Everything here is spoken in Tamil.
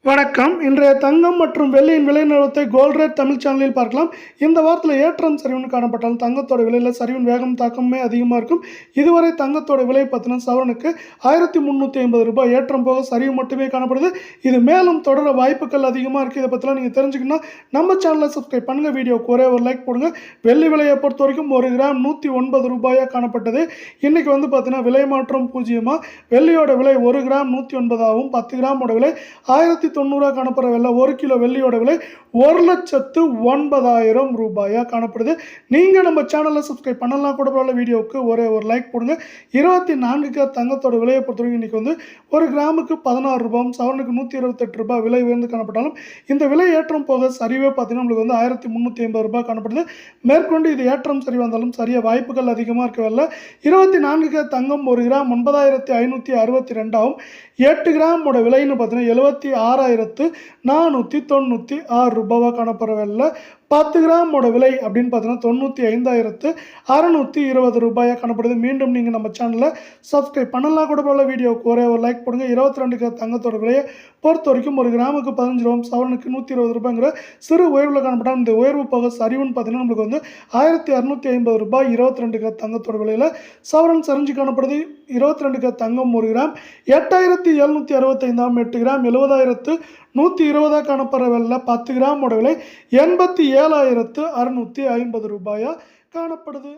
வணக்கம். இன்றைய தங்கம் மற்றும் வெள்ளியின் விலை நிலவரத்தை கோல்ட் ரேட் தமிழ் சேனலில் பார்க்கலாம். இந்த வாரத்தில் ஏற்றம் சரிவுன்னு காணப்பட்டாலும் தங்கத்தோட விலையில் சரிவின் வேகம் தாக்கமே அதிகமாக இருக்கும். இதுவரை தங்கத்தோட விலை பார்த்தீங்கன்னா சவரனுக்கு 1350 ரூபாய் ஏற்றம் போக சரிவு மட்டுமே காணப்படுது. இது மேலும் தொடர வாய்ப்புகள் அதிகமாக இருக்குது. இதை பற்றிலாம் நீங்கள் தெரிஞ்சுக்கணும்னா நம்ம சேனலை சப்ஸ்கிரைப் பண்ணுங்கள். வீடியோக்கு ஒரே ஒரு லைக் போடுங்க. வெள்ளி விலையை பொறுத்த வரைக்கும் 1 கிராம் 109 ரூபாயாக காணப்பட்டது. இன்றைக்கி பார்த்தீங்கன்னா விலை மாற்றம் பூஜ்ஜியமாக வெள்ளியோட விலை 1 கிராம் 109 ஆகவும் 10 கிராமோட விலை 1090 காணப்படுற வெள்ளை 1 கிலோ வெள்ளியோட விலை 1,09,000 ரூபாயா காணப்படுது. நீங்கள் நம்ம சேனலை சப்ஸ்கிரைப் பண்ணலாம் கூட பரவாயில்ல. வீடியோவுக்கு ஒரே ஒரு லைக் போடுங்க. 24 தங்கத்தோட விலையை பொறுத்தவரைக்கும் இன்றைக்கி 1 கிராமுக்கு 16 ரூபாயும் சவரனுக்கு 128 ரூபாய் விலை உயர்ந்து காணப்பட்டாலும் இந்த விலை ஏற்றம் போக சரிவே பார்த்தீங்கன்னா நம்மளுக்கு 1350 ரூபாய் காணப்படுது. மேற்கொண்டு இது ஏற்றம் சரி வந்தாலும் சரிய வாய்ப்புகள் அதிகமாக இருக்கவில்லை. 24 தங்கம் 1 கிராம் 9562 ஆகும். 8 கிராமோட விலைன்னு பார்த்தீங்கன்னா 76,496 ரூபாவாக காணப்படவில்லை. 10 கிராமோட விலை அப்படின்னு பார்த்தீங்கன்னா 95,620 ரூபாயாக காணப்படுது. மீண்டும் நீங்கள் நம்ம சேனலை சப்ஸ்கிரைப் பண்ணலாம் கூட போல. வீடியோவுக்கு ஒரே ஒரு லைக் போடுங்க. 22 தங்கத்தோட விலையை பொறுத்த வரைக்கும் 1 கிராமுக்கு 15 ரூபாய் சவரனுக்கு 120 ரூபாய்ங்கிற சிறு உயர்வில் காணப்பட்டால் இந்த உயர்வு போக சரிவுன்னு பார்த்தீங்கன்னா நம்மளுக்கு 1650 ரூபாய் 22 தங்கத்தோட விலையில் சவரன் சரிஞ்சு காணப்படுது. 22 தங்கம் 1 கிராம் 8765 8 கிராம் 70,120 காணப்படுற வெள்ளை 10 கிராமோட விலை 87,650 ரூபாயா காணப்படுது.